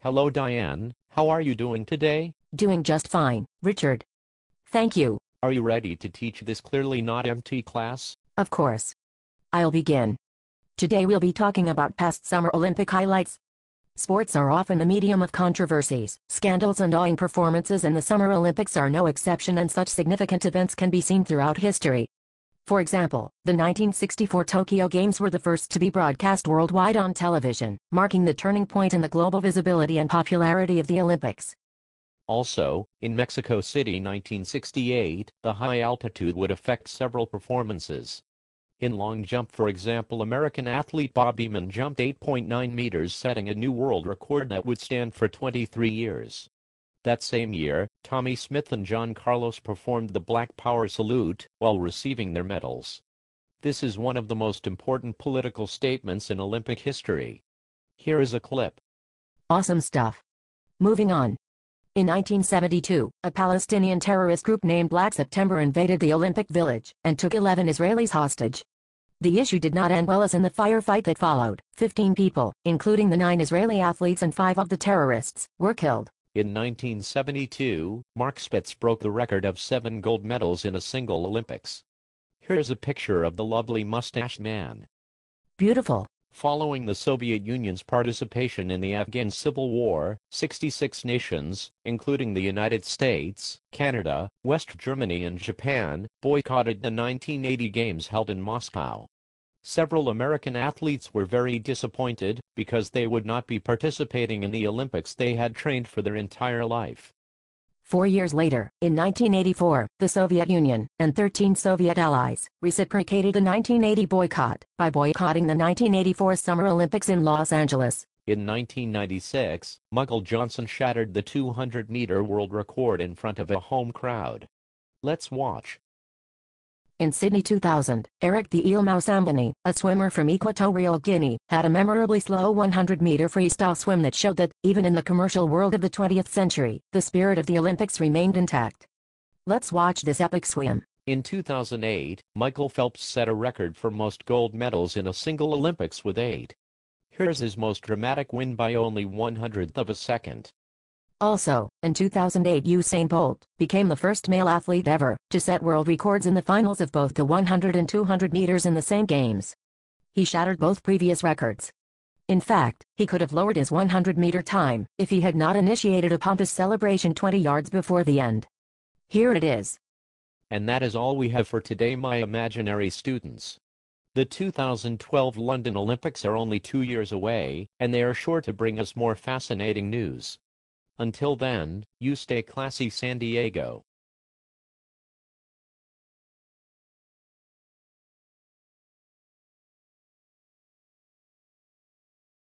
Hello Diane, how are you doing today? Doing just fine, Richard. Thank you. Are you ready to teach this clearly not empty class? Of course. I'll begin. Today we'll be talking about past Summer Olympic highlights. Sports are often the medium of controversies, scandals and awing performances, and the Summer Olympics are no exception, and such significant events can be seen throughout history. For example, the 1964 Tokyo Games were the first to be broadcast worldwide on television, marking the turning point in the global visibility and popularity of the Olympics. Also, in Mexico City 1968, the high altitude would affect several performances. In long jump, for example, American athlete Bob Beamon jumped 8.9 meters, setting a new world record that would stand for 23 years. That same year, Tommy Smith and John Carlos performed the Black Power salute while receiving their medals. This is one of the most important political statements in Olympic history. Here is a clip. Awesome stuff. Moving on. In 1972, a Palestinian terrorist group named Black September invaded the Olympic Village and took 11 Israelis hostage. The issue did not end well, as in the firefight that followed, 15 people, including the 9 Israeli athletes and 5 of the terrorists, were killed. In 1972, Mark Spitz broke the record of 7 gold medals in a single Olympics. Here's a picture of the lovely mustached man. Beautiful. Following the Soviet Union's participation in the Afghan Civil War, 66 nations, including the United States, Canada, West Germany and Japan, boycotted the 1980 Games held in Moscow. Several American athletes were very disappointed because they would not be participating in the Olympics they had trained for their entire life. 4 years later, in 1984, the Soviet Union and 13 Soviet allies reciprocated the 1980 boycott by boycotting the 1984 Summer Olympics in Los Angeles. In 1996, Michael Johnson shattered the 200-meter world record in front of a home crowd. Let's watch. In Sydney 2000, Eric the Eel Mousambani, a swimmer from Equatorial Guinea, had a memorably slow 100-meter freestyle swim that showed that, even in the commercial world of the 20th century, the spirit of the Olympics remained intact. Let's watch this epic swim. In 2008, Michael Phelps set a record for most gold medals in a single Olympics with 8. Here's his most dramatic win by only 1/100th of a second. Also, in 2008, Usain Bolt became the first male athlete ever to set world records in the finals of both the 100 and 200 meters in the same games. He shattered both previous records. In fact, he could have lowered his 100-meter time if he had not initiated a pompous celebration 20 yards before the end. Here it is. And that is all we have for today, my imaginary students. The 2012 London Olympics are only 2 years away, and they are sure to bring us more fascinating news. Until then, you stay classy, San Diego.